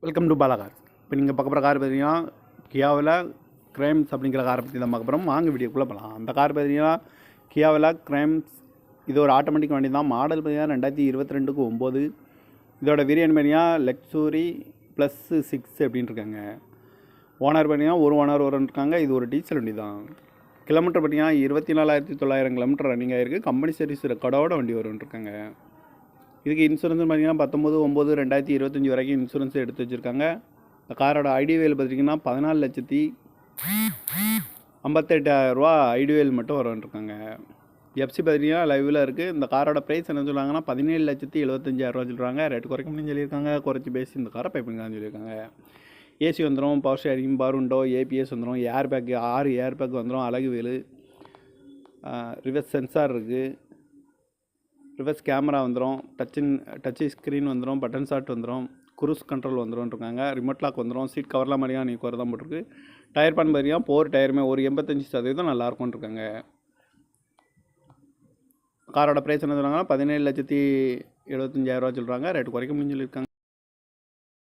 Welcome to Bala cars. இப்போ நீங்கள் பார்க்க போகிற கார் பார்த்தீங்கன்னா கியாவில் கிரைம்ஸ் அப்படிங்கிற காரை பற்றி தான் பார்க்க போகிறோம். வாங்க வீடியோக்குள்ளே போகலாம். அந்த கார் பார்த்தீங்கன்னா கியாவில் கிரைம்ஸ். இது ஒரு ஆட்டோமேட்டிக் வண்டி தான். மாடல் பார்த்தீங்கன்னா 2022-9. இதோட வேரியன்ட் பார்த்தீங்கன்னா லக்ஸுரி +6 அப்படின்னு இருக்காங்க. ஓனர் பார்த்தீங்கன்னா ஒரு ஓனர் இருக்காங்க. இது ஒரு டீசல் வண்டி தான். கிலோமீட்டர் பார்த்தீங்கன்னா 24,900 கிலோமீட்டர் ரன்னிங் ஆகிருக்கு. கம்பெனி சர்வீஸ் ரெக்கார்டோட வண்டி வரும்ன்ருக்காங்க. இதுக்கு இன்சூரன்ஸ் பார்த்தீங்கன்னா 19/9/2025 வரைக்கும் இன்சூரன்ஸ் எடுத்து வச்சுருக்காங்க. இந்த காரோட ஐடிவேல் பார்த்தீங்கன்னா 14,58,000 ஐடிவேல் மட்டும் வரும்ன்ருக்காங்க. எஃப்சி பார்த்தீங்கன்னா லைவில் இருக்குது. இந்த காரோட ப்ரைஸ் என்ன சொல்கிறாங்கன்னா 17,75,000 சொல்கிறாங்க. ரேட்டு குறைக்க முடியும்னு சொல்லியிருக்காங்க. குறைச்சி பேசி இந்த காரை பைப்பிங்கன்னு சொல்லியிருக்காங்க. ஏசி வந்துடும், power sharing, power window, ABS வந்துடும், ஏர் பேக்கு 6 ஏர் பேக் வந்துடும், அழகு வேலு, ரிவர்ஸ் சென்சார் இருக்குது, ரிவர்ஸ் கேமரா வந்துடும், டச் ஸ்க்ரீன் வந்துடும், பட்டன் ஷாட் வந்துடும், குரூஸ் கண்ட்ரோல் வந்துடும்ன்ருக்காங்க. ரிமோட் லாக் வந்துடும். சீட் கவர்லாம் மாதிரியா நீ குறை தான் போட்டிருக்கு. டயர் பான் பார்த்தீங்கன்னா 4 டயருமே ஒரு 85% நல்லாயிருக்கும்ன்ருக்காங்க. காரோட ப்ரைஸ் என்ன சொல்கிறாங்கன்னா 17,75,000 சொல்கிறாங்க. ரேட்டு குறைக்க முடியும்னு சொல்லியிருக்காங்க.